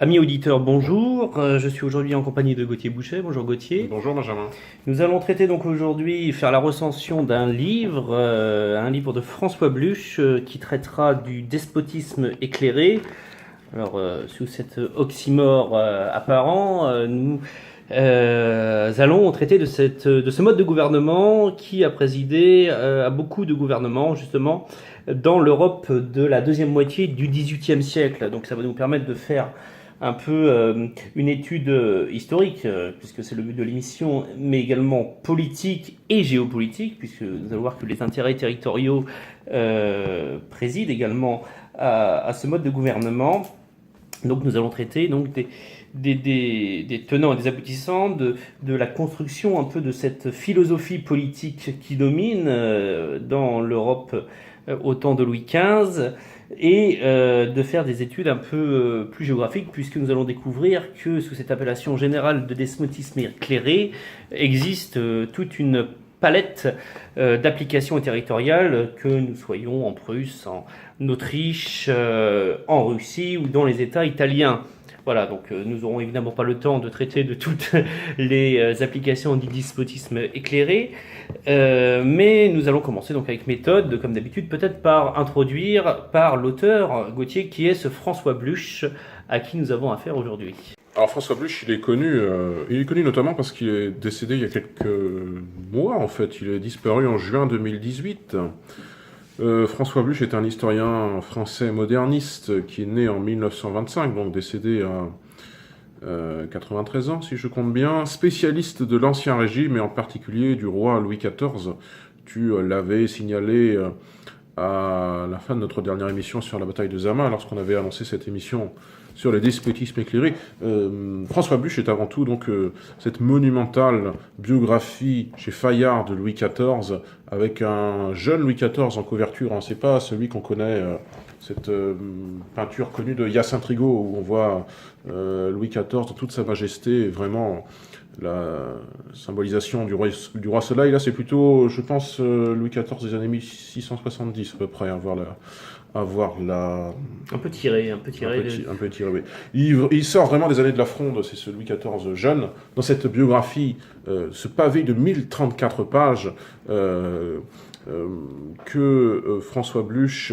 Amis auditeurs, bonjour. Je suis aujourd'hui en compagnie de Gauthier Boucher. Bonjour Gauthier. Bonjour Benjamin. Nous allons traiter donc aujourd'hui, faire la recension d'un livre, un livre de François Bluch qui traitera du despotisme éclairé. Alors, sous cet oxymore apparent, nous allons traiter de ce mode de gouvernement qui a présidé à beaucoup de gouvernements, justement, dans l'Europe de la deuxième moitié du XVIIIe siècle. Donc ça va nous permettre de faire un peu une étude historique, puisque c'est le but de l'émission, mais également politique et géopolitique, puisque nous allons voir que les intérêts territoriaux président également à ce mode de gouvernement. Donc nous allons traiter donc des tenants et des aboutissants de la construction un peu de cette philosophie politique qui domine dans l'Europe au temps de Louis XV, et de faire des études un peu plus géographiques, puisque nous allons découvrir que sous cette appellation générale de despotisme éclairé existe toute une palette d'applications territoriales, que nous soyons en Prusse, en Autriche, en Russie ou dans les États italiens. Voilà, donc nous n'aurons évidemment pas le temps de traiter de toutes les applications du despotisme éclairé, mais nous allons commencer donc avec méthode, comme d'habitude, peut-être par introduire par l'auteur, Gauthier, qui est ce François Bluch, à qui nous avons affaire aujourd'hui. Alors François Bluch, il est connu notamment parce qu'il est décédé il y a quelques mois en fait. Il est disparu en juin 2018. François Bluch est un historien français moderniste qui est né en 1925, donc décédé à 93 ans si je compte bien, spécialiste de l'Ancien Régime et en particulier du roi Louis XIV. Tu l'avais signalé à la fin de notre dernière émission sur la bataille de Zama, lorsqu'on avait annoncé cette émission sur le despotisme éclairé. François Bluch est avant tout donc cette monumentale biographie chez Fayard de Louis XIV, avec un jeune Louis XIV en couverture. C'est pas celui qu'on connaît, cette peinture connue de Hyacinthe Rigaud, où on voit Louis XIV dans toute sa majesté, vraiment la symbolisation du roi Soleil. Là, c'est plutôt, je pense, Louis XIV des années 1670 à peu près, avoir la... Un peu tiré. Un peu tiré, oui. Il sort vraiment des années de la Fronde, c'est ce Louis XIV jeune, dans cette biographie, ce pavé de 1034 pages que François Bluch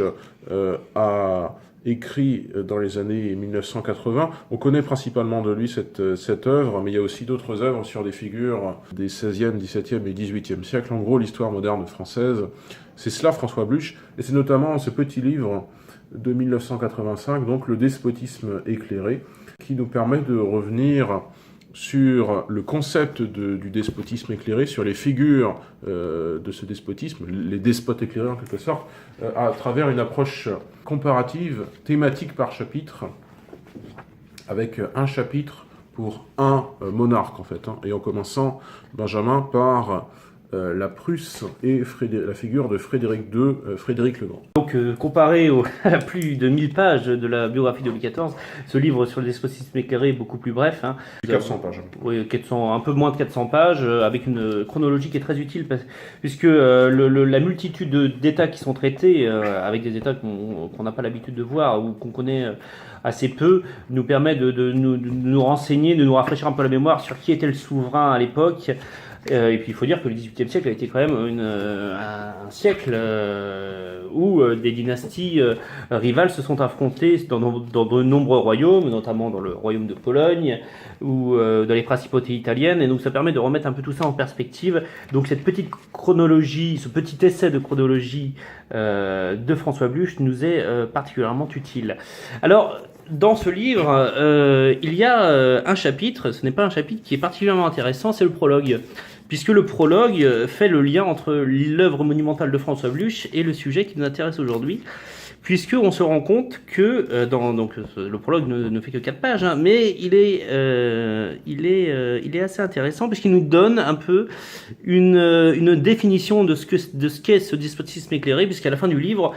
a écrit dans les années 1980. On connaît principalement de lui cette œuvre, mais il y a aussi d'autres œuvres sur des figures des 16e, 17e et 18e siècles. En gros, l'histoire moderne française, c'est cela François Bluch, et c'est notamment ce petit livre de 1985, donc Le despotisme éclairé, qui nous permet de revenir sur le concept du despotisme éclairé, sur les figures de ce despotisme, les despotes éclairés en quelque sorte, à travers une approche comparative, thématique par chapitre, avec un chapitre pour un monarque en fait, et en commençant, Benjamin, par la Prusse et la figure de Frédéric II, Frédéric le Grand. Donc, comparé à plus de 1000 pages de la biographie de Louis XIV, ce livre sur le despotisme éclairé est beaucoup plus bref. 400 pages. Oui, 400, un peu moins de 400 pages, avec une chronologie qui est très utile, puisque la multitude d'États qui sont traités, avec des États qu'on n'a pas l'habitude de voir ou qu'on connaît assez peu, nous permet de nous renseigner, de nous rafraîchir un peu la mémoire sur qui était le souverain à l'époque. Et puis il faut dire que le XVIIIe siècle a été quand même un siècle où des dynasties rivales se sont affrontées dans de nombreux royaumes, notamment dans le royaume de Pologne ou dans les principautés italiennes, et donc ça permet de remettre un peu tout ça en perspective. Donc cette petite chronologie, ce petit essai de chronologie de François Bluch nous est particulièrement utile. Alors, dans ce livre, il y a un chapitre, ce n'est pas un chapitre qui est particulièrement intéressant, c'est le prologue. Puisque le prologue fait le lien entre l'œuvre monumentale de François Bluch et le sujet qui nous intéresse aujourd'hui. Puisqu'on se rend compte que, donc le prologue ne fait que 4 pages, hein, mais il est assez intéressant, puisqu'il nous donne un peu une définition de ce qu'est ce despotisme éclairé, puisqu'à la fin du livre,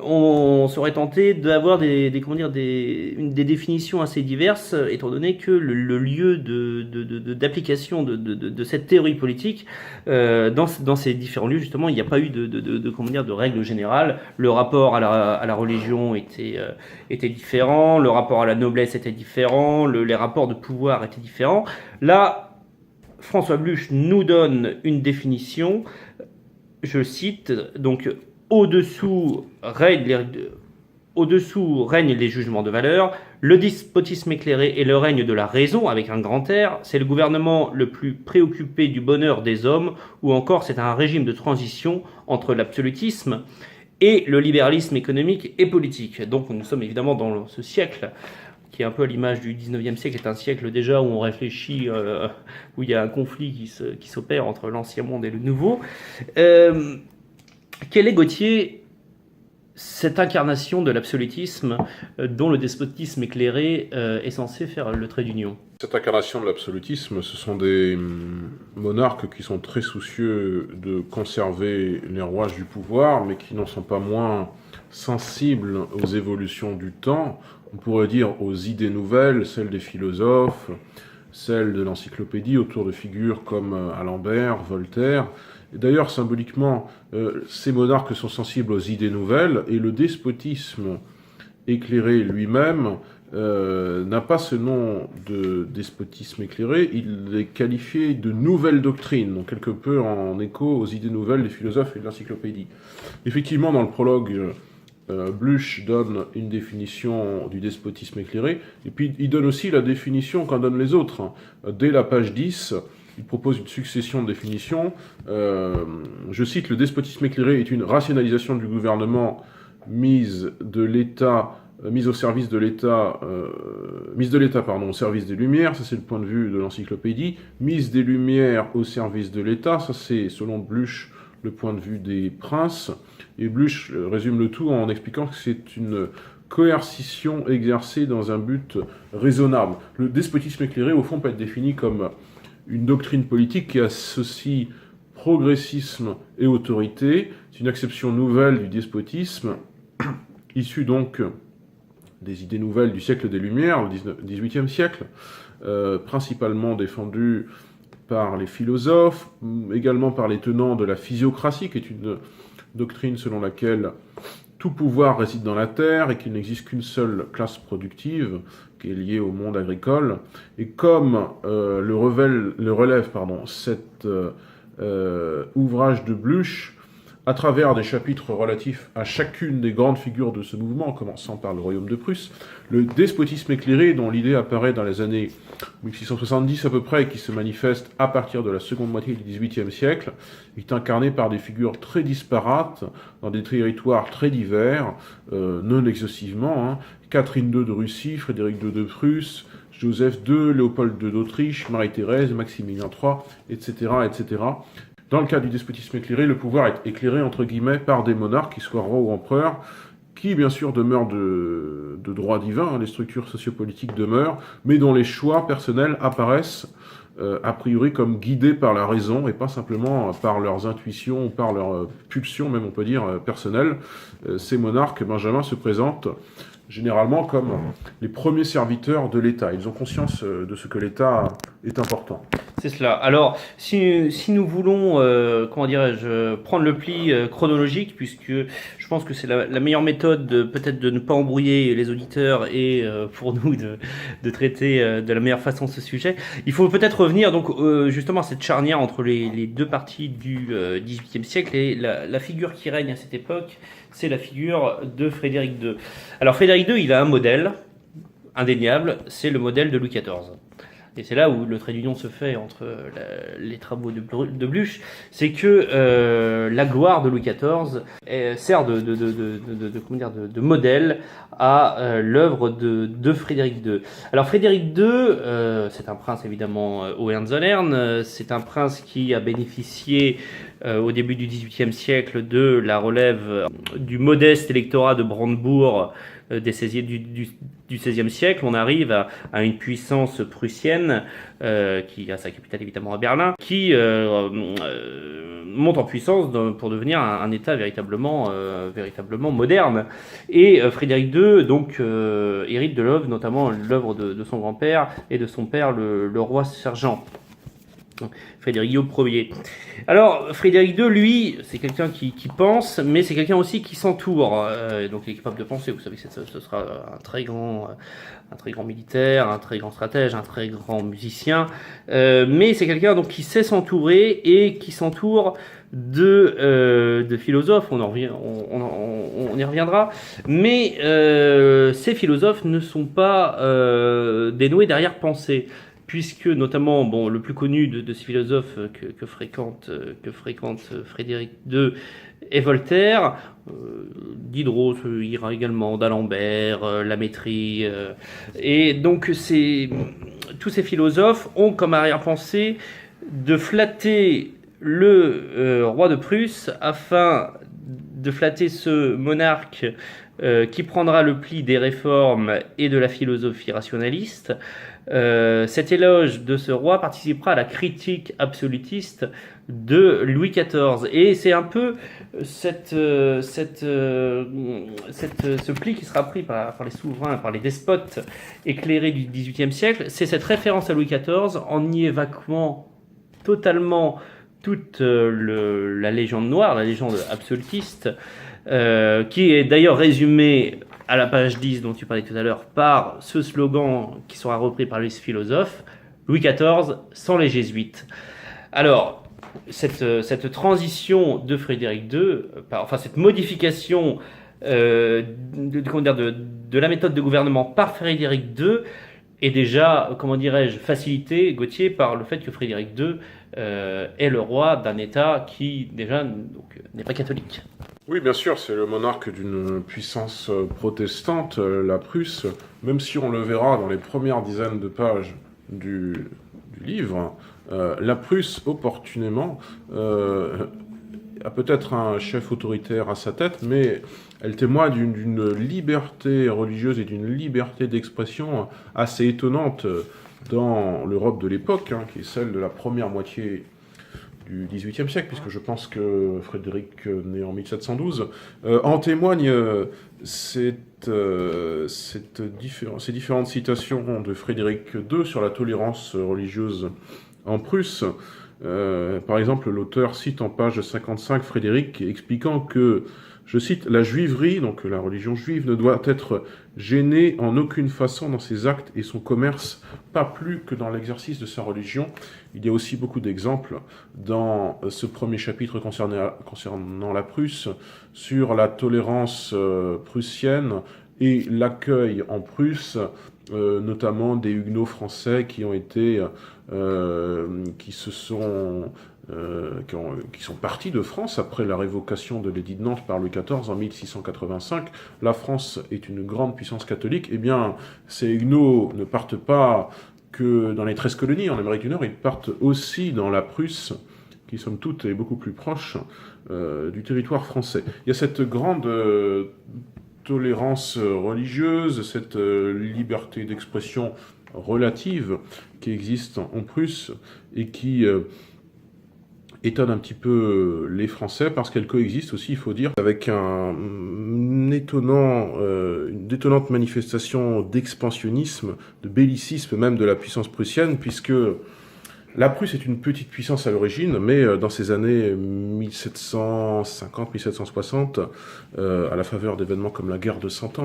on serait tenté d'avoir des définitions assez diverses, étant donné que le lieu d'application de cette théorie politique, dans ces différents lieux, justement, il n'y a pas eu de règle générale. Le rapport à la religion était différent, le rapport à la noblesse était différent, les rapports de pouvoir étaient différents. Là, François Bluch nous donne une définition, je cite, donc au-dessous règnent les jugements de valeur, le despotisme éclairé est le règne de la raison, avec un grand R, c'est le gouvernement le plus préoccupé du bonheur des hommes, ou encore c'est un régime de transition entre l'absolutisme et le libéralisme économique et politique. Donc nous sommes évidemment dans ce siècle, qui est un peu à l'image du 19e siècle, est un siècle déjà où on réfléchit, où il y a un conflit qui s'opère entre l'ancien monde et le nouveau. Quel est, Gauthier, cette incarnation de l'absolutisme dont le despotisme éclairé est censé faire le trait d'union? Cette incarnation de l'absolutisme, ce sont des monarques qui sont très soucieux de conserver les rouages du pouvoir, mais qui n'en sont pas moins sensibles aux évolutions du temps. On pourrait dire aux idées nouvelles, celles des philosophes, celles de l'encyclopédie, autour de figures comme Alembert, Voltaire. Et d'ailleurs, symboliquement, ces monarques sont sensibles aux idées nouvelles, et le despotisme éclairé lui-même n'a pas ce nom de despotisme éclairé, il est qualifié de nouvelle doctrine, donc quelque peu en écho aux idées nouvelles des philosophes et de l'encyclopédie. Effectivement, dans le prologue, Bluch donne une définition du despotisme éclairé, et puis il donne aussi la définition qu'en donnent les autres. Dès la page 10, il propose une succession de définitions. Je cite, le despotisme éclairé est une rationalisation du gouvernement mise de l'État, mise au service de l'État, mise de l'État, pardon, au service des Lumières, ça c'est le point de vue de l'encyclopédie, mise des Lumières au service de l'État, ça c'est selon Bluch le point de vue des princes, et Bluch résume le tout en expliquant que c'est une coercition exercée dans un but raisonnable. Le despotisme éclairé, au fond, peut être défini comme une doctrine politique qui associe progressisme et autorité. C'est une acception nouvelle du despotisme, issue donc des idées nouvelles du siècle des Lumières, le XVIIIe siècle, principalement défendue par les philosophes, également par les tenants de la physiocratie, qui est une doctrine selon laquelle tout pouvoir réside dans la terre et qu'il n'existe qu'une seule classe productive qui est liée au monde agricole. Et comme le relève cet ouvrage de Bluch, à travers des chapitres relatifs à chacune des grandes figures de ce mouvement, en commençant par le royaume de Prusse, le despotisme éclairé, dont l'idée apparaît dans les années 1670 à peu près, et qui se manifeste à partir de la seconde moitié du XVIIIe siècle, est incarné par des figures très disparates, dans des territoires très divers, non exhaustivement, Catherine II de Russie, Frédéric II de Prusse, Joseph II, Léopold II d'Autriche, Marie-Thérèse, Maximilien III, etc., etc. Dans le cas du despotisme éclairé, le pouvoir est éclairé, entre guillemets, par des monarques, qu'ils soient rois ou empereurs, qui, bien sûr, demeurent de droit divin, les structures sociopolitiques demeurent, mais dont les choix personnels apparaissent, a priori, comme guidés par la raison, et pas simplement par leurs intuitions ou par leurs pulsions, même on peut dire, personnelles. Ces monarques, Benjamin, se présentent généralement comme les premiers serviteurs de l'État. Ils ont conscience de ce que l'État est important. C'est cela. Alors, si nous voulons, prendre le pli chronologique, puisque je pense que c'est la meilleure méthode peut-être de ne pas embrouiller les auditeurs et pour nous de traiter de la meilleure façon ce sujet, il faut peut-être revenir donc justement à cette charnière entre les deux parties du XVIIIe siècle, et la figure qui règne à cette époque, c'est la figure de Frédéric II. Alors Frédéric II, il a un modèle indéniable, c'est le modèle de Louis XIV. Et c'est là où le trait d'union se fait entre les travaux de Bluch, c'est que la gloire de Louis XIV sert de modèle à l'œuvre de Frédéric II. Alors Frédéric II, c'est un prince évidemment Hohenzollern, c'est un prince qui a bénéficié au début du XVIIIe siècle de la relève du modeste électorat de Brandebourg du XVIe siècle. On arrive à une puissance prussienne qui a sa capitale évidemment à Berlin, qui monte en puissance pour devenir un État véritablement moderne. Et Frédéric II donc hérite de l'œuvre, notamment l'œuvre de son grand-père et de son père, le roi sergent. Frédéric Guillaume Ier. Alors, Frédéric II, lui, c'est quelqu'un qui pense, mais c'est quelqu'un aussi qui s'entoure. Donc, il est capable de penser. Vous savez que ce sera un très grand militaire, un très grand stratège, un très grand musicien. Mais c'est quelqu'un donc qui sait s'entourer et qui s'entoure de philosophes. On y reviendra. Mais ces philosophes ne sont pas dénoués d'arrière-pensée, puisque notamment le plus connu de ces philosophes que fréquente Frédéric II est Voltaire. Diderot ira également, d'Alembert, Lamétrie, et donc tous ces philosophes ont comme arrière-pensée de flatter le roi de Prusse afin de flatter ce monarque qui prendra le pli des réformes et de la philosophie rationaliste. Cet éloge de ce roi participera à la critique absolutiste de Louis XIV. Et c'est un peu ce pli qui sera pris par les souverains, par les despotes éclairés du XVIIIe siècle. C'est cette référence à Louis XIV en y évacuant totalement toute la légende noire, la légende absolutiste, qui est d'ailleurs résumée à la page 10 dont tu parlais tout à l'heure par ce slogan qui sera repris par les philosophes: Louis XIV sans les jésuites. Alors, cette transition de Frédéric II, cette modification de la méthode de gouvernement par Frédéric II est déjà, facilitée, Gauthier, par le fait que Frédéric II est le roi d'un État qui, déjà, n'est pas catholique. Oui, bien sûr, c'est le monarque d'une puissance protestante, la Prusse, même si on le verra dans les premières dizaines de pages du livre, la Prusse, opportunément, a peut-être un chef autoritaire à sa tête, mais elle témoigne d'une liberté religieuse et d'une liberté d'expression assez étonnante dans l'Europe de l'époque, qui est celle de la première moitié du XVIIIe siècle, puisque je pense que Frédéric naît en 1712, en témoignent ces différentes citations de Frédéric II sur la tolérance religieuse en Prusse. Par exemple, l'auteur cite en page 55 Frédéric expliquant que, je cite, « La juiverie, donc la religion juive, ne doit être gênée en aucune façon dans ses actes et son commerce, pas plus que dans l'exercice de sa religion. » Il y a aussi beaucoup d'exemples dans ce premier chapitre concernant la Prusse sur la tolérance prussienne et l'accueil en Prusse, notamment des Huguenots français qui sont partis de France après la révocation de l'édit de Nantes par Louis XIV en 1685. La France est une grande puissance catholique. Eh bien, ces Huguenots ne partent pas que dans les 13 colonies en Amérique du Nord, ils partent aussi dans la Prusse, qui somme toute est beaucoup plus proche du territoire français. Il y a cette grande tolérance religieuse, cette liberté d'expression relative qui existe en Prusse et qui étonne un petit peu les Français parce qu'elle coexiste aussi, il faut dire, avec une étonnante manifestation d'expansionnisme, de bellicisme même de la puissance prussienne, puisque la Prusse est une petite puissance à l'origine, mais dans ces années 1750-1760, à la faveur d'événements comme la guerre de 7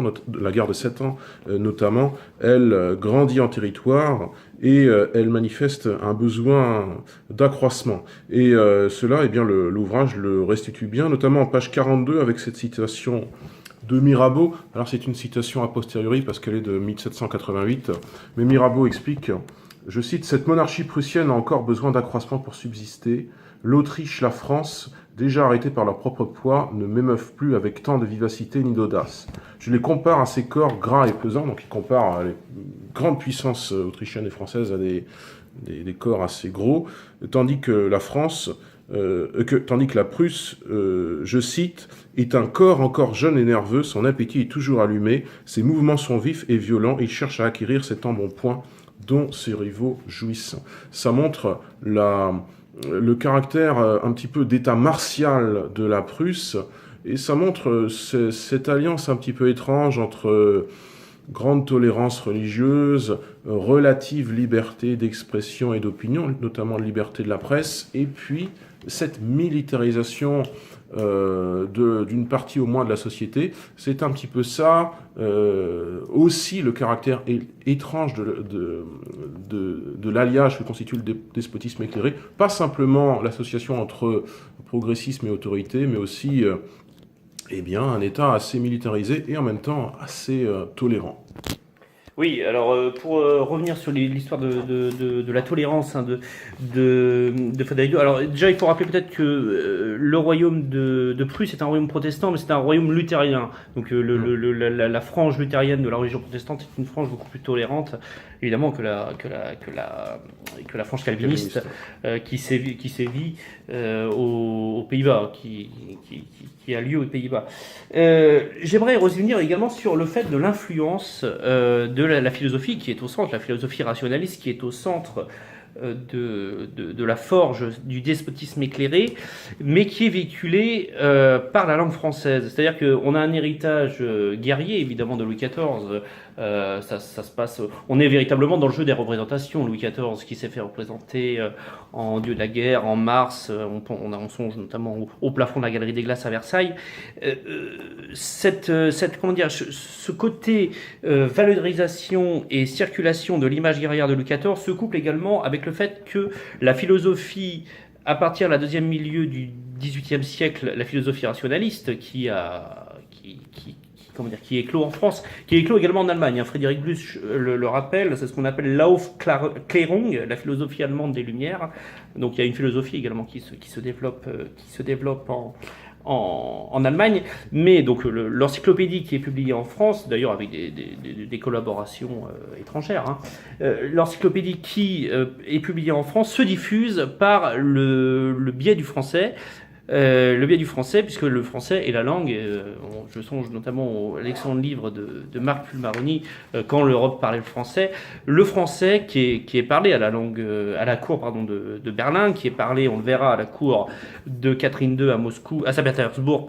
ans notamment, elle grandit en territoire et elle manifeste un besoin d'accroissement. Et cela, l'ouvrage le restitue bien, notamment en page 42 avec cette citation de Mirabeau. Alors c'est une citation a posteriori parce qu'elle est de 1788, mais Mirabeau explique... Je cite, « Cette monarchie prussienne a encore besoin d'accroissement pour subsister. L'Autriche, la France, déjà arrêtés par leur propre poids, ne m'émeuvent plus avec tant de vivacité ni d'audace. Je les compare à ces corps gras et pesants. » Donc il compare les grandes puissances autrichiennes et françaises à des corps assez gros, tandis que la France tandis que la Prusse, je cite, est un corps encore jeune et nerveux, son appétit est toujours allumé, ses mouvements sont vifs et violents, il cherche à acquérir cet embonpoint dont ses rivaux jouissent. Ça montre le caractère un petit peu d'état martial de la Prusse, et ça montre cette alliance un petit peu étrange entre grande tolérance religieuse, relative liberté d'expression et d'opinion, notamment liberté de la presse, et puis cette militarisation d'une partie au moins de la société. C'est un petit peu ça, aussi le caractère étrange de l'alliage que constitue le despotisme éclairé, pas simplement l'association entre progressisme et autorité, mais aussi un État assez militarisé et en même temps assez tolérant. Oui, alors pour revenir sur l'histoire de la tolérance de Frédéric II, alors déjà il faut rappeler peut-être que le royaume de Prusse est un royaume protestant, mais c'est un royaume luthérien. Donc la frange luthérienne de la religion protestante est une frange beaucoup plus tolérante, évidemment, que la frange calviniste qui sévit aux Pays-Bas, qui a lieu aux Pays-Bas. J'aimerais revenir également sur le fait de l'influence de la philosophie qui est au centre, la philosophie rationaliste qui est au centre de la forge du despotisme éclairé, mais qui est véhiculée par la langue française. C'est-à-dire qu'on a un héritage guerrier, évidemment, de Louis XIV. Ça se passe. On est véritablement dans le jeu des représentations. Louis XIV qui s'est fait représenter en dieu de la guerre, en Mars. On songe notamment au plafond de la Galerie des Glaces à Versailles. Ce côté valorisation et circulation de l'image guerrière de Louis XIV se couple également avec le fait que la philosophie, à partir de la deuxième milieu du XVIIIe siècle, la philosophie rationaliste qui éclot en France, qui éclot également en Allemagne. Frédéric Bluch le rappelle, c'est ce qu'on appelle l'Aufklärung, la philosophie allemande des Lumières. Donc il y a une philosophie également qui se développe en Allemagne, mais donc l'encyclopédie qui est publiée en France, d'ailleurs avec des collaborations étrangères, l'encyclopédie qui est publiée en France se diffuse par le biais du français. Puisque le français est la langue, je songe notamment à l'excellent livre de Marc Pulmaroni, Quand l'Europe parlait le français qui est parlé à la cour de Berlin, qui est parlé, on le verra, à la cour de Catherine II à Saint-Pétersbourg,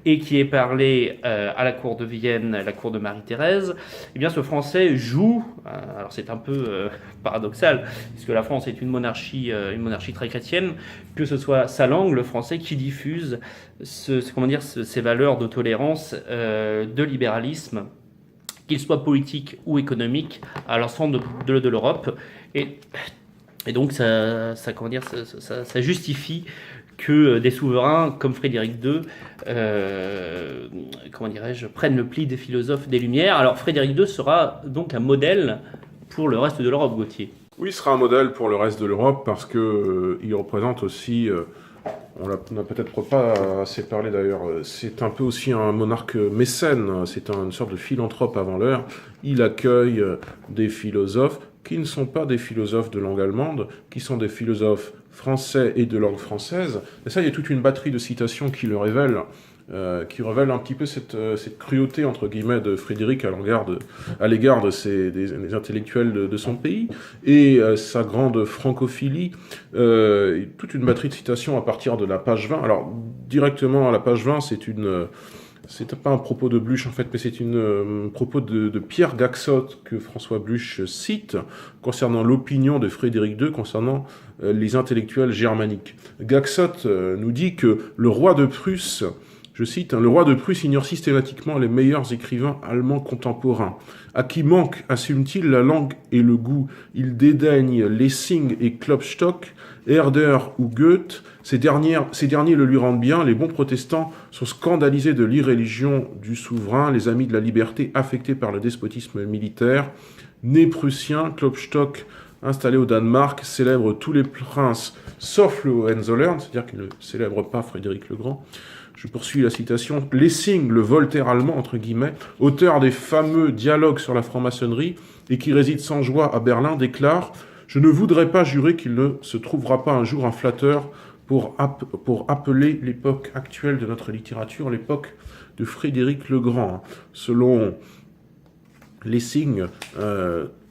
et qui est parlé à la cour de Vienne, à la cour de Marie-Thérèse. Eh bien, ce français joue, alors c'est un peu paradoxal, puisque la France est une monarchie très chrétienne, que ce soit sa langue, le français, qui diffuse ces valeurs de tolérance, de libéralisme, qu'il soit politique ou économique, à l'ensemble de l'Europe. Et donc ça justifie que des souverains comme Frédéric II prennent le pli des philosophes des Lumières. Alors Frédéric II sera donc un modèle pour le reste de l'Europe, Gauthier. Oui, il sera un modèle pour le reste de l'Europe parce qu'il représente aussi, on n'a peut-être pas assez parlé d'ailleurs, c'est un peu aussi un monarque mécène, c'est une sorte de philanthrope avant l'heure. Il accueille des philosophes qui ne sont pas des philosophes de langue allemande, qui sont des philosophes français et de langue française. Et ça, il y a toute une batterie de citations qui le révèlent. Qui révèle un petit peu cette cruauté, entre guillemets, de Frédéric à l'égard des intellectuels de son pays, et sa grande francophilie, toute une batterie de citations à partir de la page 20. Alors, directement à la page 20, c'est pas un propos de Bluch, en fait, mais c'est un propos de Pierre Gaxot que François Bluch cite concernant l'opinion de Frédéric II concernant les intellectuels germaniques. Gaxot nous dit que le roi de Prusse, je cite, le roi de Prusse ignore systématiquement les meilleurs écrivains allemands contemporains. À qui manque, assume-t-il, la langue et le goût. Il dédaigne Lessing et Klopstock, Herder ou Goethe. Ces derniers le lui rendent bien. Les bons protestants sont scandalisés de l'irréligion du souverain, les amis de la liberté affectés par le despotisme militaire. Né prussien, Klopstock, installé au Danemark, célèbre tous les princes sauf le Hohenzollern, c'est-à-dire qu'il ne célèbre pas Frédéric le Grand. Je poursuis la citation. Lessing, le Voltaire allemand, entre guillemets, auteur des fameux dialogues sur la franc-maçonnerie et qui réside sans joie à Berlin, déclare « Je ne voudrais pas jurer qu'il ne se trouvera pas un jour un flatteur pour appeler l'époque actuelle de notre littérature, l'époque de Frédéric le Grand. Selon Lessing,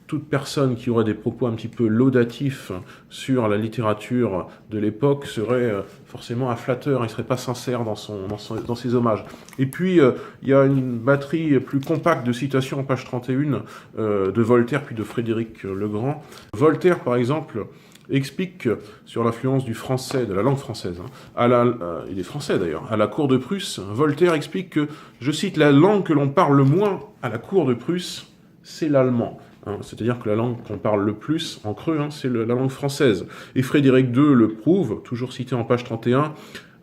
toute personne qui aurait des propos un petit peu laudatifs sur la littérature de l'époque serait forcément un flatteur, il ne serait pas sincère dans ses hommages. Et puis, il y a une batterie plus compacte de citations en page 31 de Voltaire puis de Frédéric le Grand. Voltaire, par exemple, explique sur l'influence du français, de la langue française, il est français d'ailleurs, à la cour de Prusse. Voltaire explique que, je cite, la langue que l'on parle le moins à la cour de Prusse, c'est l'allemand. C'est-à-dire que la langue qu'on parle le plus, en creux, c'est la langue française. Et Frédéric II le prouve, toujours cité en page 31,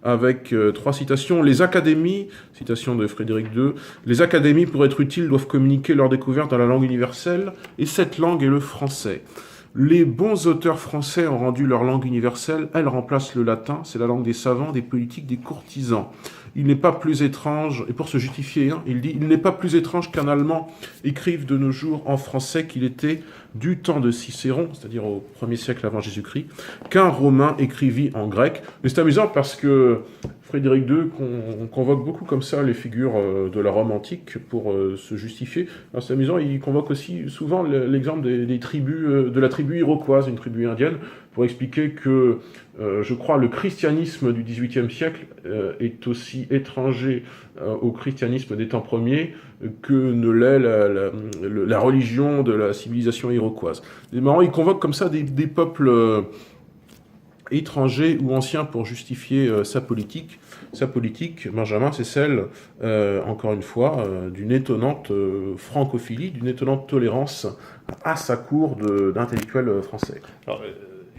avec 3 citations. Les académies, citation de Frédéric II, les académies, pour être utiles, doivent communiquer leurs découvertes dans la langue universelle, et cette langue est le français. Les bons auteurs français ont rendu leur langue universelle, elle remplace le latin, c'est la langue des savants, des politiques, des courtisans. Il n'est pas plus étrange, et pour se justifier, il dit « Il n'est pas plus étrange qu'un Allemand écrive de nos jours en français qu'il était du temps de Cicéron, c'est-à-dire au 1er siècle avant Jésus-Christ, qu'un Romain écrivit en grec. » Mais c'est amusant parce que Frédéric II convoque beaucoup comme ça les figures de la Rome antique pour se justifier. Alors c'est amusant, il convoque aussi souvent l'exemple des tribus, de la tribu iroquoise, une tribu indienne, pour expliquer que, je crois, le christianisme du XVIIIe siècle est aussi étranger au christianisme des temps premiers que ne l'est la religion de la civilisation iroquoise. C'est marrant, il convoque comme ça des peuples étrangers ou anciens pour justifier sa politique. Sa politique, Benjamin, c'est celle, encore une fois, d'une étonnante francophilie, d'une étonnante tolérance à sa cour d'intellectuels français. Alors,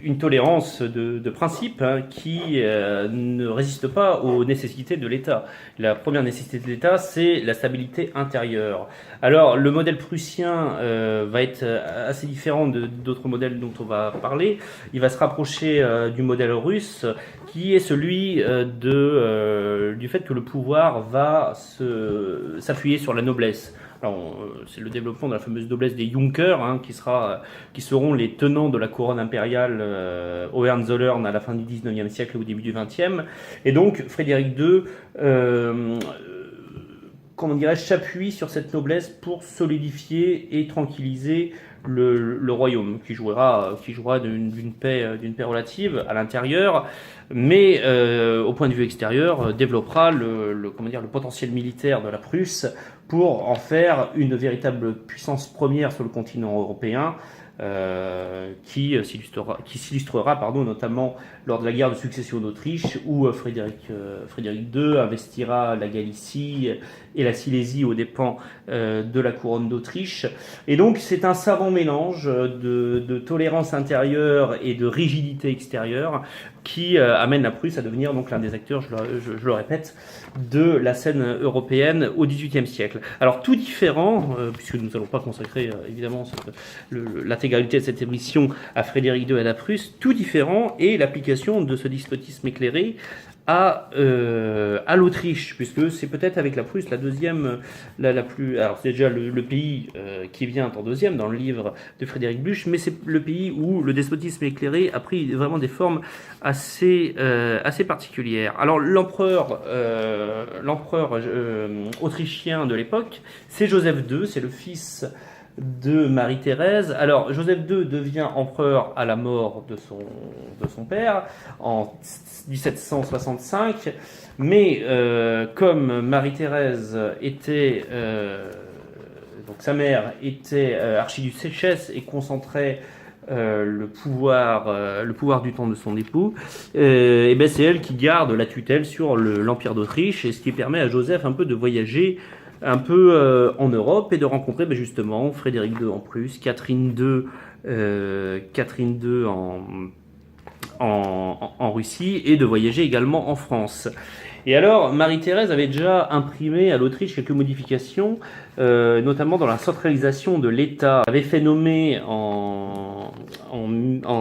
une tolérance de principe qui ne résiste pas aux nécessités de l'État. La première nécessité de l'État, c'est la stabilité intérieure. Alors, le modèle prussien va être assez différent d'autres modèles dont on va parler. Il va se rapprocher du modèle russe, qui est celui du fait que le pouvoir va s'appuyer sur la noblesse. Alors, c'est le développement de la fameuse noblesse des Junkers, qui seront les tenants de la couronne impériale Hohenzollern à la fin du 19e siècle et au début du 20e. Et donc, Frédéric II, s'appuie sur cette noblesse pour solidifier et tranquilliser le royaume, qui jouera d'une paix relative à l'intérieur, mais au point de vue extérieur, développera le potentiel militaire de la Prusse pour en faire une véritable puissance première sur le continent européen, qui s'illustrera notamment lors de la guerre de succession d'Autriche, où Frédéric II investira la Galicie et la Silésie aux dépens de la couronne d'Autriche. Et donc c'est un savant mélange de tolérance intérieure et de rigidité extérieure qui amène la Prusse à devenir donc l'un des acteurs, je le répète, de la scène européenne au XVIIIe siècle. Alors tout différent, puisque nous n'allons pas consacrer évidemment l'intégralité de cette émission à Frédéric II et à la Prusse, tout différent est l'application de ce despotisme écléré à l'Autriche, puisque c'est peut-être avec la Prusse la deuxième, la plus... Alors c'est déjà le pays qui vient en deuxième dans le livre de Frédéric Bluch, mais c'est le pays où le despotisme éclairé a pris vraiment des formes assez particulières. Alors l'empereur autrichien de l'époque, c'est Joseph II, c'est le fils de Marie-Thérèse. Alors Joseph II devient empereur à la mort de son père en 1765, mais comme Marie-Thérèse était donc sa mère était archiduchesse et concentrait le pouvoir du temps de son époux, et ben c'est elle qui garde la tutelle sur l'Empire d'Autriche, et ce qui permet à Joseph un peu de voyager un peu en Europe et de rencontrer justement Frédéric II en Prusse, Catherine II en Russie, et de voyager également en France. Et alors, Marie-Thérèse avait déjà imprimé à l'Autriche quelques modifications, notamment dans la centralisation de l'État. Elle avait fait nommer en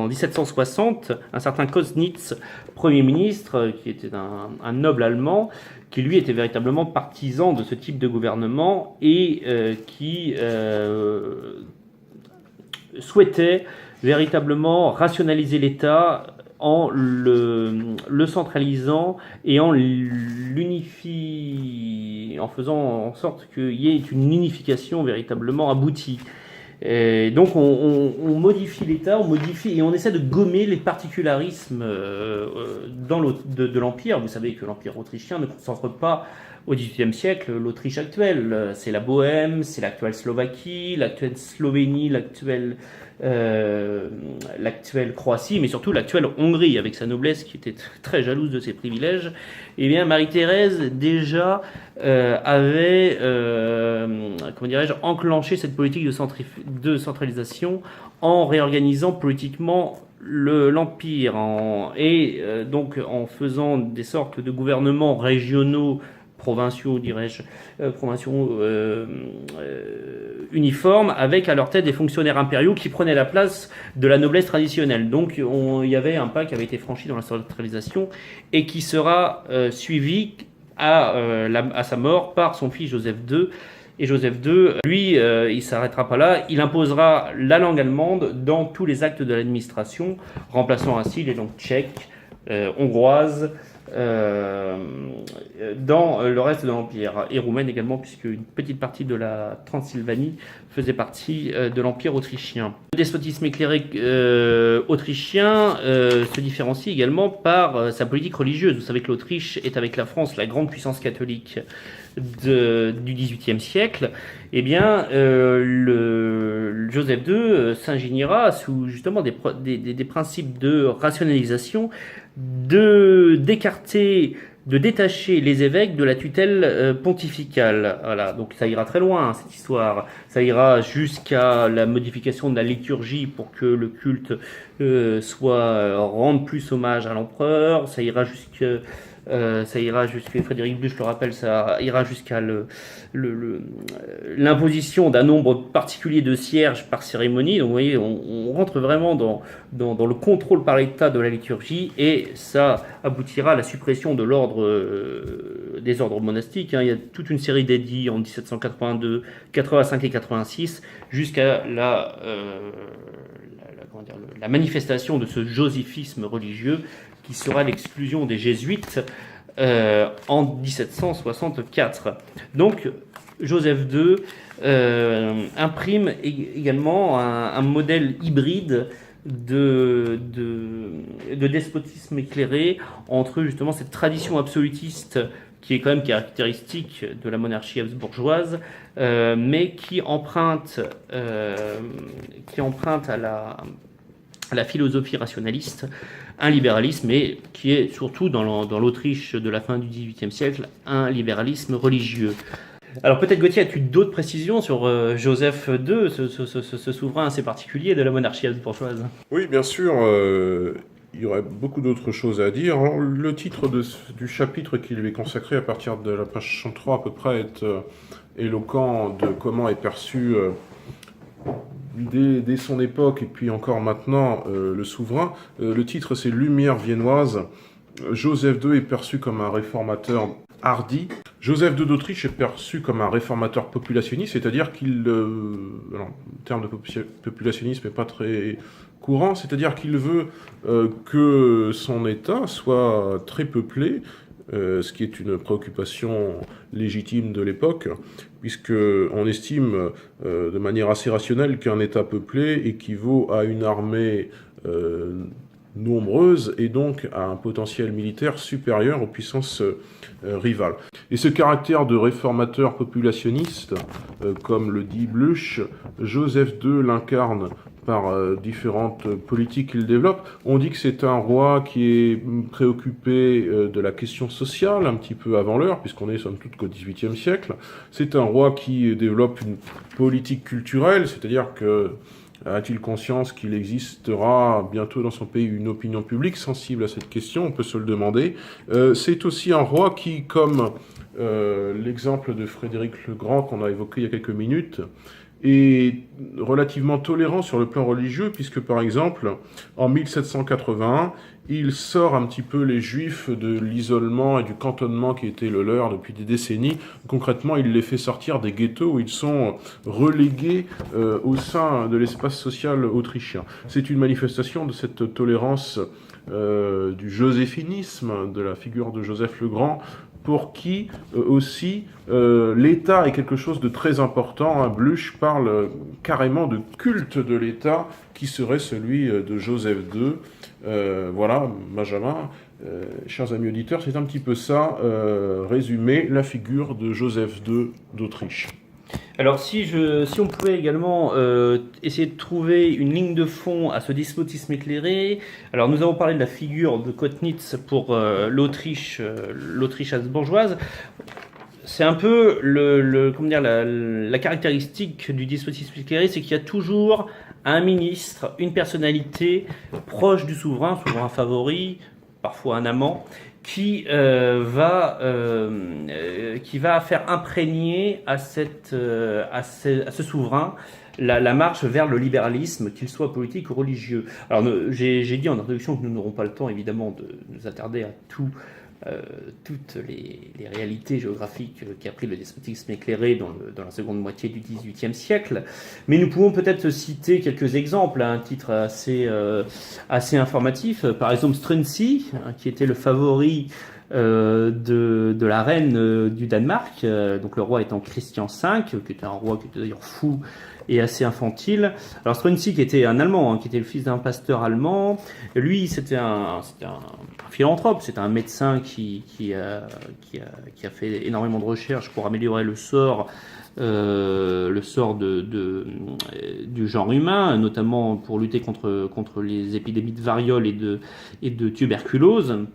1760 un certain Koznitz Premier ministre, qui était un noble allemand, qui lui était véritablement partisan de ce type de gouvernement et qui souhaitait véritablement rationaliser l'État en le centralisant et en l'unifie, en faisant en sorte qu'il y ait une unification véritablement aboutie. Et donc on modifie l'État, on modifie et on essaie de gommer les particularismes de l'Empire. Vous savez que l'Empire autrichien ne concentre pas au XVIIIe siècle l'Autriche actuelle. C'est la Bohème, c'est l'actuelle Slovaquie, l'actuelle Slovénie, l'actuelle Croatie, mais surtout l'actuelle Hongrie, avec sa noblesse qui était très jalouse de ses privilèges. Eh bien, Marie-Thérèse déjà avait, comment dirais-je, enclenché cette politique de centralisation en réorganisant politiquement l'Empire donc en faisant des sortes de gouvernements régionaux, provinciaux, dirais-je, uniformes, avec à leur tête des fonctionnaires impériaux qui prenaient la place de la noblesse traditionnelle. Donc il y avait un pas qui avait été franchi dans la centralisation et qui sera suivi à sa mort par son fils Joseph II. Et Joseph II, lui, il ne s'arrêtera pas là, il imposera la langue allemande dans tous les actes de l'administration, remplaçant ainsi les langues tchèques, hongroises, dans le reste de l'Empire, et roumaine également, puisque une petite partie de la Transylvanie faisait partie de l'Empire autrichien. Le despotisme éclairé autrichien se différencie également par sa politique religieuse. Vous savez que l'Autriche est, avec la France, la grande puissance catholique du XVIIIe siècle. Eh bien, Joseph II s'ingéniera, sous justement des principes de rationalisation, de détacher les évêques de la tutelle pontificale. Voilà, donc ça ira très loin, cette histoire. Ça ira jusqu'à la modification de la liturgie pour que le culte rende plus hommage à l'empereur. Ça ira jusqu'à Frédéric Bluch le rappelle, ça ira jusqu'à l'imposition d'un nombre particulier de cierges par cérémonie. Donc vous voyez, on rentre vraiment dans le contrôle par l'État de la liturgie, et ça aboutira à la suppression de des ordres monastiques. Il y a toute une série d'édits en 1782, 85 et 86 jusqu'à la manifestation de ce joséphisme religieux qui sera l'exclusion des jésuites en 1764. Donc Joseph II imprime également un modèle hybride de despotisme éclairé entre justement cette tradition absolutiste qui est quand même caractéristique de la monarchie habsbourgeoise, mais qui emprunte à la philosophie rationaliste, un libéralisme, mais qui est surtout dans l'Autriche de la fin du XVIIIe siècle, un libéralisme religieux. Alors peut-être, Gauthier, as-tu d'autres précisions sur Joseph II, ce souverain assez particulier de la monarchie habsbourgeoise? Oui, bien sûr, il y aurait beaucoup d'autres choses à dire. Alors, le titre du chapitre qui lui est consacré à partir de la page 63 à peu près est éloquent de comment est perçu dès son époque et puis encore maintenant le souverain. Le titre, c'est Lumière viennoise. Joseph II est perçu comme un réformateur hardi. Joseph II d'Autriche est perçu comme un réformateur populationniste, c'est-à-dire qu'il, le terme de populationnisme n'est pas très courant, c'est-à-dire qu'il veut que son État soit très peuplé, ce qui est une préoccupation légitime de l'époque, puisqu'on estime de manière assez rationnelle qu'un État peuplé équivaut à une armée nombreuse et donc à un potentiel militaire supérieur aux puissances rivales. Et ce caractère de réformateur populationniste, comme le dit Bluch, Joseph II l'incarne par différentes politiques qu'il développe. On dit que c'est un roi qui est préoccupé de la question sociale, un petit peu avant l'heure, puisqu'on est somme toute qu'au XVIIIe siècle. C'est un roi qui développe une politique culturelle, c'est-à-dire que a-t-il conscience qu'il existera bientôt dans son pays une opinion publique sensible à cette question? On peut se le demander. C'est aussi un roi qui, comme l'exemple de Frédéric le Grand qu'on a évoqué il y a quelques minutes, est relativement tolérant sur le plan religieux, puisque par exemple, en 1781, il sort un petit peu les Juifs de l'isolement et du cantonnement qui était le leur depuis des décennies. Concrètement, il les fait sortir des ghettos où ils sont relégués au sein de l'espace social autrichien. C'est une manifestation de cette tolérance du joséphinisme, de la figure de Joseph le Grand, pour qui aussi l'État est quelque chose de très important. Bluch parle carrément de culte de l'État qui serait celui de Joseph II. Voilà, Benjamin, chers amis auditeurs, c'est un petit peu ça, résumé, la figure de Joseph II d'Autriche. Alors si on pouvait également essayer de trouver une ligne de fond à ce despotisme éclairé, alors nous avons parlé de la figure de Kottnitz pour l'Autriche habsbourgeoise. C'est un peu la caractéristique du despotisme éclairé, c'est qu'il y a toujours un ministre, une personnalité proche du souverain favori, parfois un amant, qui va faire imprégner à ce souverain la marche vers le libéralisme, qu'il soit politique ou religieux. Alors j'ai dit en introduction que nous n'aurons pas le temps évidemment de nous attarder à toutes les réalités géographiques qu'a pris le despotisme éclairé dans la seconde moitié du XVIIIe siècle. Mais nous pouvons peut-être citer quelques exemples à un titre assez informatif. Par exemple, Struensee, qui était le favori de la reine du Danemark, donc le roi étant Christian V, qui était un roi qui était d'ailleurs fou et assez infantile. Alors Struensee, qui était un Allemand, qui était le fils d'un pasteur allemand, lui c'était un philanthrope, c'était un médecin qui a fait énormément de recherches pour améliorer le sort du genre humain, notamment pour lutter contre les épidémies de variole et de tuberculose.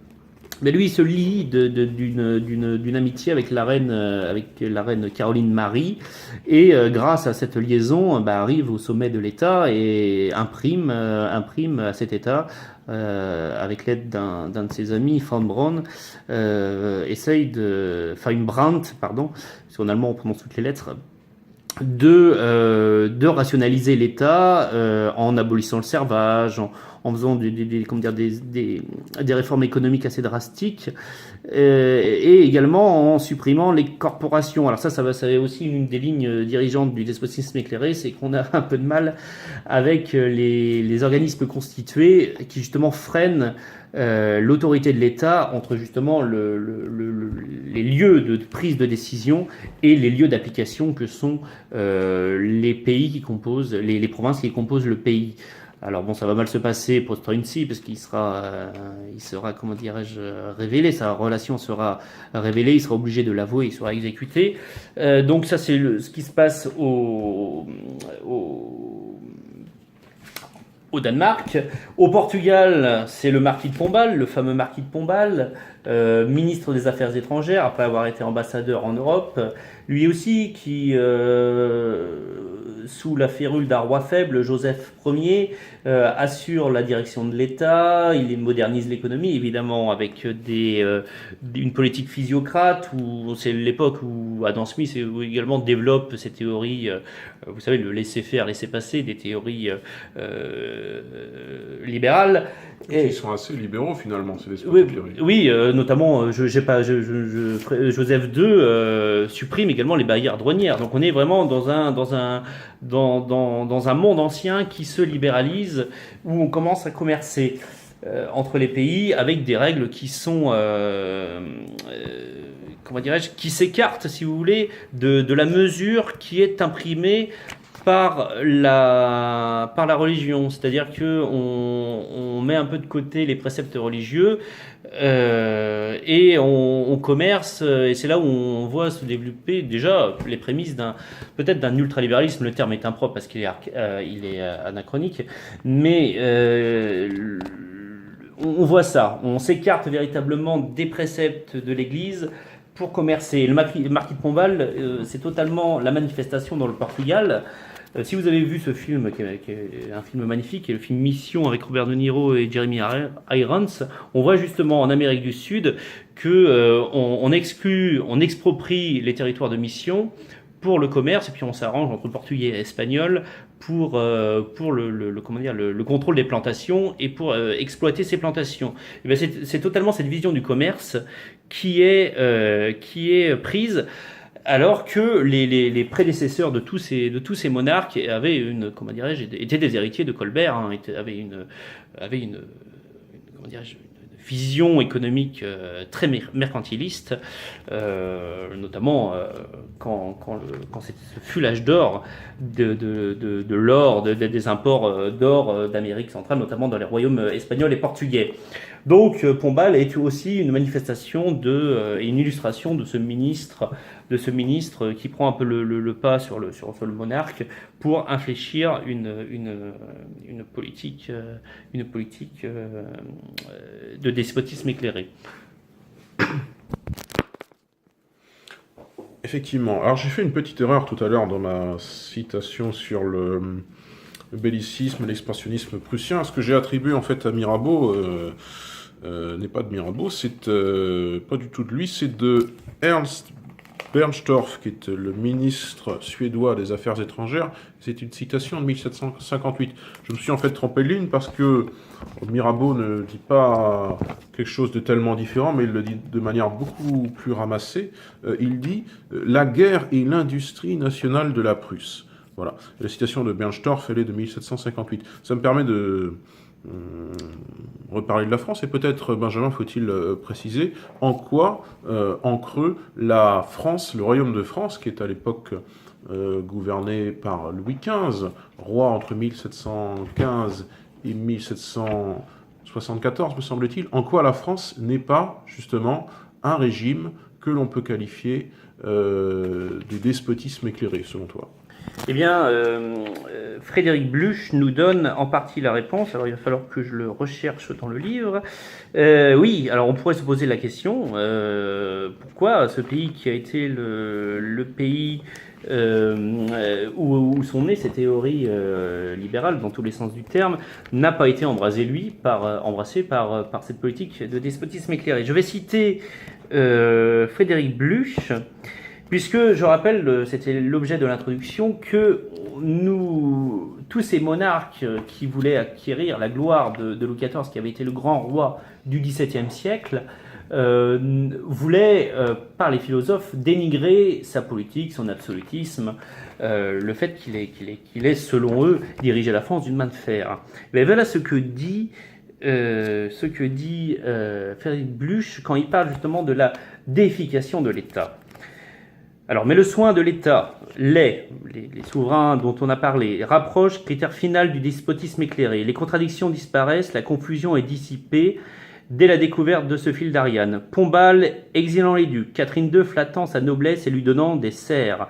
Mais lui, il se lie d'une amitié avec la reine Caroline Marie, et grâce à cette liaison, arrive au sommet de l'État et imprime à cet État, avec l'aide d'un de ses amis, Von Braun, Brandt, pardon, parce qu'en allemand on prononce toutes les lettres, de rationaliser l'État en abolissant le servage, en faisant des réformes économiques assez drastiques, et également en supprimant les corporations. Alors ça c'est aussi une des lignes dirigeantes du despotisme éclairé, c'est qu'on a un peu de mal avec les organismes constitués qui justement freinent l'autorité de l'État entre justement les lieux de prise de décision et les lieux d'application que sont les pays qui composent, les provinces qui composent le pays. Alors bon, ça va mal se passer pour Struensee parce qu'il sera, comment dirais-je, révélé, sa relation sera révélée, il sera obligé de l'avouer, il sera exécuté. Donc ça c'est ce qui se passe au Danemark. Au Portugal, c'est le marquis de Pombal, le fameux marquis de Pombal, ministre des Affaires étrangères après avoir été ambassadeur en Europe. Lui aussi qui, sous la férule d'un roi faible, Joseph Ier, assure la direction de l'État, il modernise l'économie, évidemment, avec une politique physiocrate, où c'est l'époque où Adam Smith également développe ces théories, vous savez, le laisser-faire, laisser-passer, des théories libérales. Ils sont assez libéraux finalement, c'est des oui, notamment Joseph II supprime également les barrières douanières. Donc on est vraiment dans un monde ancien qui se libéralise, où on commence à commercer entre les pays avec des règles qui sont comment dirais-je, qui s'écartent, si vous voulez, de la mesure qui est imprimée par la religion, c'est-à-dire que on met un peu de côté les préceptes religieux et on commerce, et c'est là où on voit se développer déjà les prémices peut-être d'un ultralibéralisme. Le terme est impropre parce qu'il est anachronique, mais on voit ça, on s'écarte véritablement des préceptes de l'Église pour commercer. Le marquis de Pombal, c'est totalement la manifestation dans le Portugal. Si vous avez vu ce film, qui est un film magnifique, qui est le film Mission avec Robert De Niro et Jeremy Irons, on voit justement en Amérique du Sud que on exproprie les territoires de mission pour le commerce, et puis on s'arrange entre portugais et espagnol pour le contrôle des plantations et pour exploiter ces plantations. Et bien c'est totalement cette vision du commerce qui est prise, alors que les prédécesseurs de tous ces monarques étaient des héritiers de Colbert, avaient une vision économique très mercantiliste, notamment quand ce fut l'âge d'or de l'or, des imports d'or d'Amérique centrale, notamment dans les royaumes espagnols et portugais. Donc Pombal est aussi une manifestation et une illustration de ce ministre qui prend un peu le pas sur le monarque pour infléchir une politique de despotisme éclairé. Effectivement. Alors j'ai fait une petite erreur tout à l'heure dans ma citation sur le bellicisme, l'expansionnisme prussien. Ce que j'ai attribué en fait à Mirabeau n'est pas de Mirabeau, c'est pas du tout de lui, c'est de Ernst Bernstorff, qui est le ministre suédois des Affaires étrangères. C'est une citation de 1758. Je me suis en fait trompé de ligne parce que Mirabeau ne dit pas quelque chose de tellement différent, mais il le dit de manière beaucoup plus ramassée. Il dit « La guerre est l'industrie nationale de la Prusse ». Voilà. La citation de Bernstorff, elle est de 1758. Ça me permet de reparler de la France, et peut-être, Benjamin, faut-il préciser en quoi, en creux, la France, le royaume de France, qui est à l'époque gouverné par Louis XV, roi entre 1715 et 1774, me semble-t-il, en quoi la France n'est pas, justement, un régime que l'on peut qualifier de despotisme éclairé, selon toi? Eh bien, Frédéric Bluch nous donne en partie la réponse. Alors, il va falloir que je le recherche dans le livre. Oui, alors on pourrait se poser la question, pourquoi ce pays qui a été le pays où sont nées ces théories libérales, dans tous les sens du terme, n'a pas été embrassé par cette politique de despotisme éclairé. Je vais citer Frédéric Bluch, puisque, je rappelle, c'était l'objet de l'introduction, que tous ces monarques qui voulaient acquérir la gloire de Louis XIV, qui avait été le grand roi du XVIIe siècle, voulaient, par les philosophes, dénigrer sa politique, son absolutisme, le fait qu'il ait, selon eux, dirigé la France d'une main de fer. Mais voilà ce que dit Frédéric Bluch quand il parle justement de la déification de l'État. Alors, mais le soin de l'État, les souverains dont on a parlé, rapproche critère final du despotisme éclairé. Les contradictions disparaissent, la confusion est dissipée dès la découverte de ce fil d'Ariane. Pombal exilant les ducs, Catherine II flattant sa noblesse et lui donnant des serfs,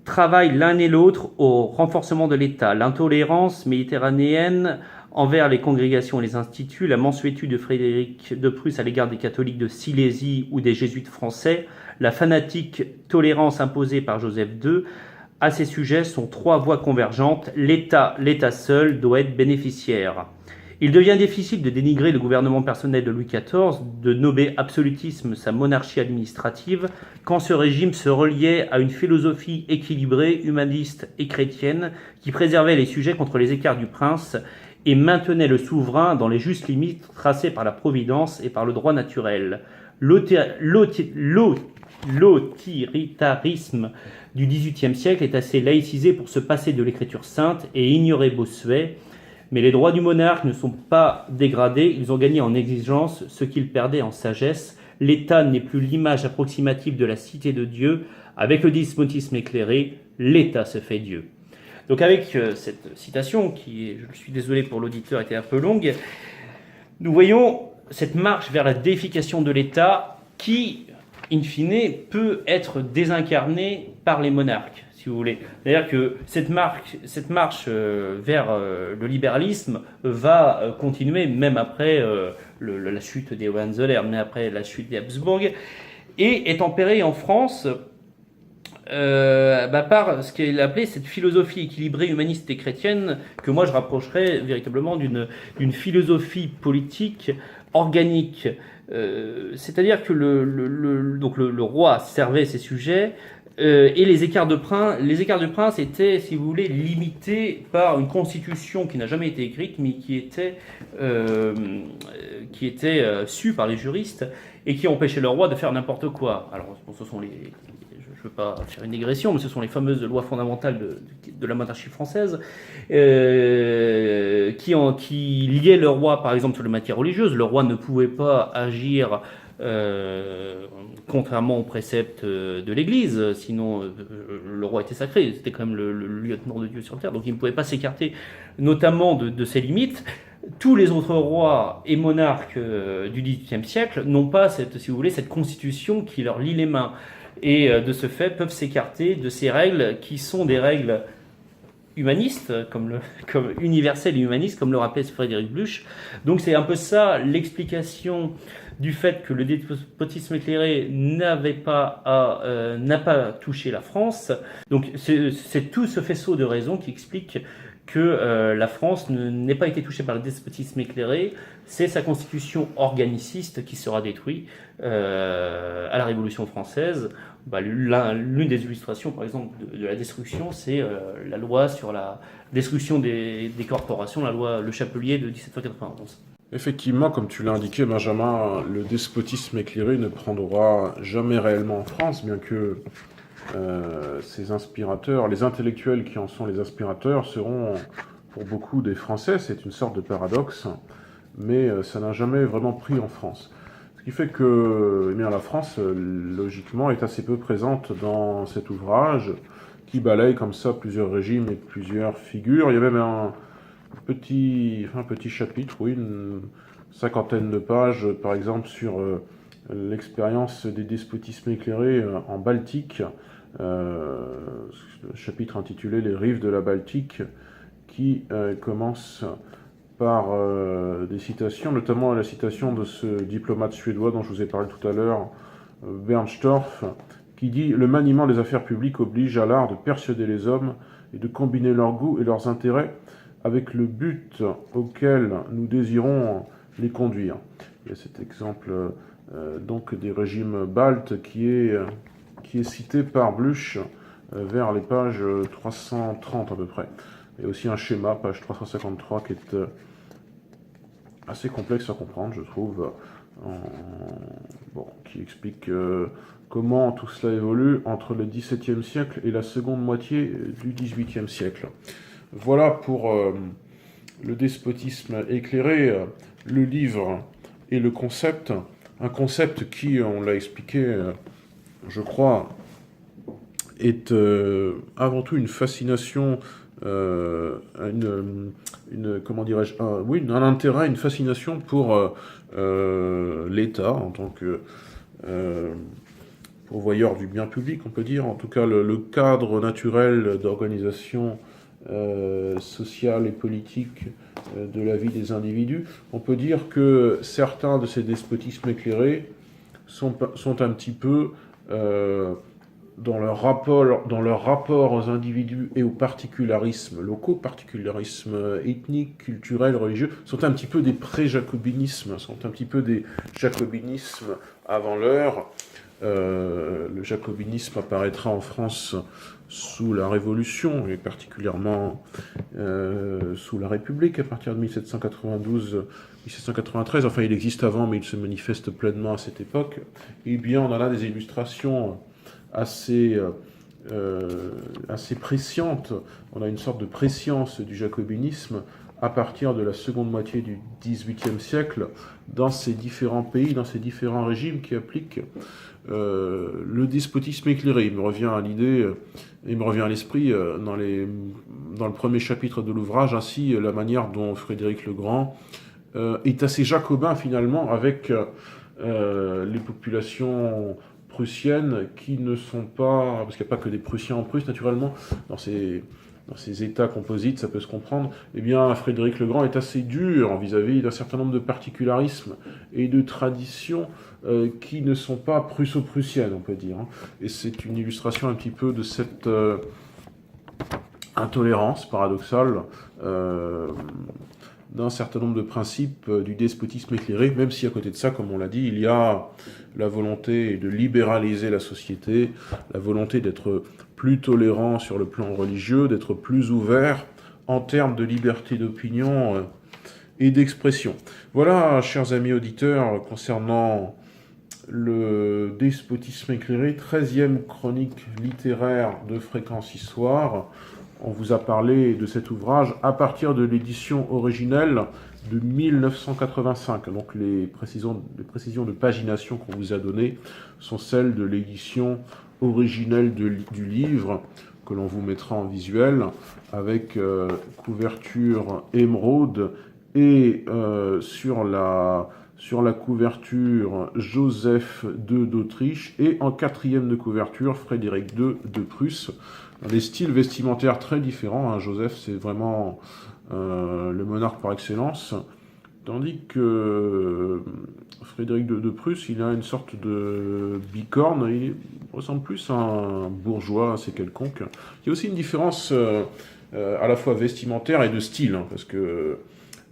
travaillent l'un et l'autre au renforcement de l'État. L'intolérance méditerranéenne envers les congrégations et les instituts, la mansuétude de Frédéric de Prusse à l'égard des catholiques de Silésie ou des jésuites français, la fanatique tolérance imposée par Joseph II, à ces sujets sont trois voies convergentes. L'État seul doit être bénéficiaire. Il devient difficile de dénigrer le gouvernement personnel de Louis XIV, de nommer absolutisme sa monarchie administrative, quand ce régime se reliait à une philosophie équilibrée, humaniste et chrétienne, qui préservait les sujets contre les écarts du prince et maintenait le souverain dans les justes limites tracées par la providence et par le droit naturel. L'autoritarisme du XVIIIe siècle est assez laïcisé pour se passer de l'écriture sainte et ignorer Bossuet, mais les droits du monarque ne sont pas dégradés, ils ont gagné en exigence ce qu'ils perdaient en sagesse. L'État n'est plus l'image approximative de la cité de Dieu. Avec le despotisme éclairé, l'État se fait Dieu. Donc avec cette citation, qui, je suis désolé pour l'auditeur, était un peu longue, nous voyons cette marche vers la déification de l'État qui, in fine, peut être désincarnée par les monarques, si vous voulez. C'est-à-dire que cette marche vers le libéralisme va continuer même après la chute des Hohenzollern, mais après la chute des Habsbourg, et est tempérée en France par ce qu'il appelait cette philosophie équilibrée, humaniste et chrétienne, que moi je rapprocherais véritablement d'une philosophie politique organique. C'est-à-dire que le roi servait ses sujets, et les écarts de prince étaient, si vous voulez, limités par une constitution qui n'a jamais été écrite, mais qui était sue par les juristes et qui empêchait le roi de faire n'importe quoi. Alors, ce sont je ne veux pas faire une digression, mais ce sont les fameuses lois fondamentales de la monarchie française, qui liaient le roi, par exemple, sur les matières religieuses. Le roi ne pouvait pas agir contrairement aux préceptes de l'Église, sinon le roi était sacré, c'était quand même le lieutenant de Dieu sur terre, donc il ne pouvait pas s'écarter notamment de ses limites. Tous les autres rois et monarques du XVIIIe siècle n'ont pas si vous voulez, cette constitution qui leur lie les mains, et de ce fait peuvent s'écarter de ces règles qui sont des règles humanistes, comme universelles et humanistes, comme le rappelait Frédéric Bluch. Donc c'est un peu ça l'explication du fait que le despotisme éclairé n'a pas touché la France. Donc c'est tout ce faisceau de raisons qui explique que la France n'ait pas été touchée par le despotisme éclairé. C'est sa constitution organiciste qui sera détruite à la Révolution française. L'une des illustrations, par exemple, de la destruction, c'est la loi sur la destruction des corporations, la loi Le Chapelier de 1791. Effectivement, comme tu l'as indiqué, Benjamin, le despotisme éclairé ne prendra jamais réellement en France, bien que ces inspirateurs, les intellectuels qui en sont les inspirateurs, seront pour beaucoup des Français. C'est une sorte de paradoxe, mais ça n'a jamais vraiment pris en France. Ce qui fait que la France, logiquement, est assez peu présente dans cet ouvrage, qui balaye comme ça plusieurs régimes et plusieurs figures. Il y a même un petit chapitre, oui, une cinquantaine de pages, par exemple, sur l'expérience des despotismes éclairés en Baltique, chapitre intitulé « Les rives de la Baltique », qui commence par des citations, notamment la citation de ce diplomate suédois dont je vous ai parlé tout à l'heure, Bernstorff, qui dit « Le maniement des affaires publiques oblige à l'art de persuader les hommes et de combiner leurs goûts et leurs intérêts avec le but auquel nous désirons les conduire. » Il y a cet exemple donc des régimes baltes qui est cité par Bluch vers les pages 330 à peu près. Il y a aussi un schéma, page 353, qui est assez complexe à comprendre, je trouve, qui explique comment tout cela évolue entre le XVIIe siècle et la seconde moitié du XVIIIe siècle. Voilà pour le despotisme éclairé, le livre et le concept. Un concept qui, on l'a expliqué, je crois, est avant tout une fascination, comment dirais-je, un intérêt, une fascination pour l'État en tant que pourvoyeur du bien public, on peut dire, en tout cas le cadre naturel d'organisation sociale et politique de la vie des individus. On peut dire que certains de ces despotismes éclairés sont un petit peu dans leur rapport aux individus et aux particularismes locaux, particularismes ethniques, culturels, religieux, sont un petit peu des pré-jacobinismes, sont un petit peu des jacobinismes avant l'heure. Le jacobinisme apparaîtra en France sous la Révolution, et particulièrement sous la République, à partir de 1792-1793. Enfin, il existe avant, mais il se manifeste pleinement à cette époque. Eh bien, on en a des illustrations assez prescientes. On a une sorte de prescience du jacobinisme à partir de la seconde moitié du XVIIIe siècle dans ces différents pays, dans ces différents régimes qui appliquent le despotisme éclairé. Il me revient à l'esprit dans le premier chapitre de l'ouvrage, ainsi la manière dont Frédéric le Grand est assez jacobin finalement avec les populations prussiennes qui ne sont pas, parce qu'il n'y a pas que des Prussiens en Prusse naturellement, dans ces États composites, ça peut se comprendre, eh bien Frédéric le Grand est assez dur vis-à-vis d'un certain nombre de particularismes et de traditions qui ne sont pas prusso-prussiennes, on peut dire. Et c'est une illustration un petit peu de cette intolérance paradoxale d'un certain nombre de principes du despotisme éclairé, même si à côté de ça, comme on l'a dit, il y a la volonté de libéraliser la société, la volonté d'être plus tolérant sur le plan religieux, d'être plus ouvert en termes de liberté d'opinion et d'expression. Voilà, chers amis auditeurs, concernant le despotisme éclairé, 13e chronique littéraire de Fréquence Histoire. On vous a parlé de cet ouvrage à partir de l'édition originelle de 1985. Donc les précisions de pagination qu'on vous a données sont celles de l'édition originelle du livre, que l'on vous mettra en visuel, avec couverture émeraude et sur la couverture Joseph II d'Autriche et en 4e de couverture Frédéric II de Prusse. Des styles vestimentaires très différents. Joseph, c'est vraiment le monarque par excellence, tandis que Frédéric II de Prusse, il a une sorte de bicorne, il ressemble plus à un bourgeois assez quelconque. Il y a aussi une différence à la fois vestimentaire et de style, parce que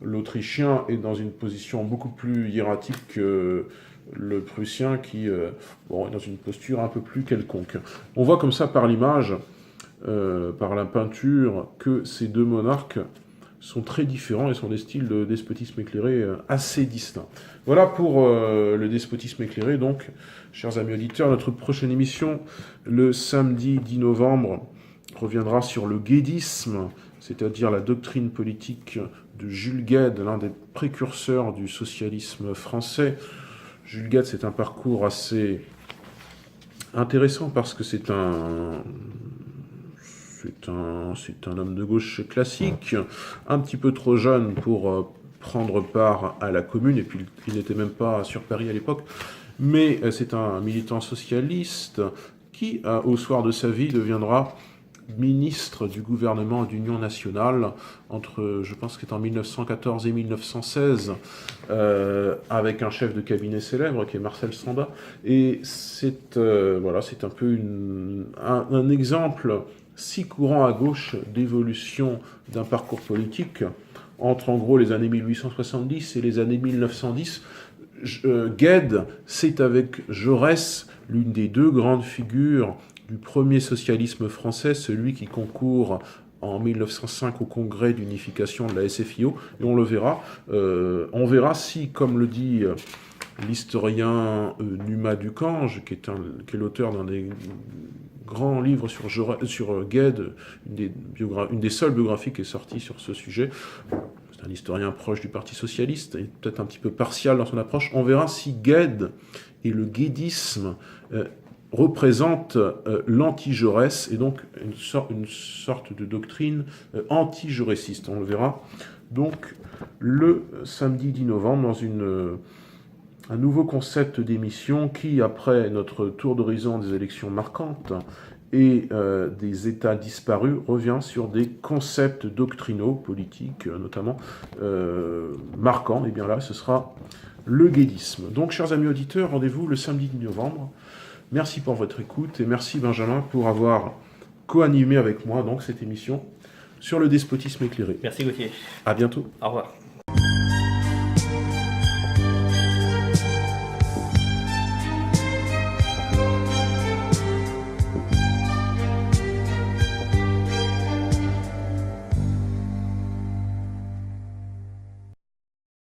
l'Autrichien est dans une position beaucoup plus hiératique que le Prussien qui est dans une posture un peu plus quelconque. On voit comme ça par l'image, par la peinture, que ces deux monarques sont très différents et sont des styles de despotisme éclairé assez distincts. Voilà pour le despotisme éclairé. Donc, chers amis auditeurs, notre prochaine émission, le samedi 10 novembre, reviendra sur le guédisme, c'est-à-dire la doctrine politique de Jules Guesde, l'un des précurseurs du socialisme français. Jules Guesde, c'est un parcours assez intéressant parce que c'est un homme de gauche classique, un petit peu trop jeune pour prendre part à la Commune, et puis il n'était même pas sur Paris à l'époque, mais c'est un militant socialiste qui, au soir de sa vie, deviendra ministre du gouvernement d'Union nationale entre, je pense que c'est en 1914 et 1916, avec un chef de cabinet célèbre qui est Marcel Sanda. Et c'est un peu un exemple si courant à gauche d'évolution d'un parcours politique entre en gros les années 1870 et les années 1910. Guesde, c'est avec Jaurès l'une des deux grandes figures du premier socialisme français, celui qui concourt en 1905 au congrès d'unification de la SFIO, et on le verra. On verra si, comme le dit l'historien Numa Ducange, qui est l'auteur d'un des grands livres sur Guesde, une des seules biographies qui est sortie sur ce sujet. C'est un historien proche du Parti socialiste, et peut-être un petit peu partial dans son approche. On verra si Guesde et le guédisme représente l'anti-Jaurès, et donc une sorte de doctrine anti-jauréciste. On le verra donc le samedi 10 novembre dans un nouveau concept d'émission qui, après notre tour d'horizon des élections marquantes et des États disparus, revient sur des concepts doctrinaux, politiques notamment, marquants. Et bien là, ce sera le guédisme. Donc, chers amis auditeurs, rendez-vous le samedi 10 novembre. Merci pour votre écoute et merci Benjamin pour avoir co-animé avec moi donc cette émission sur le despotisme éclairé. Merci Gauthier. À bientôt. Au revoir.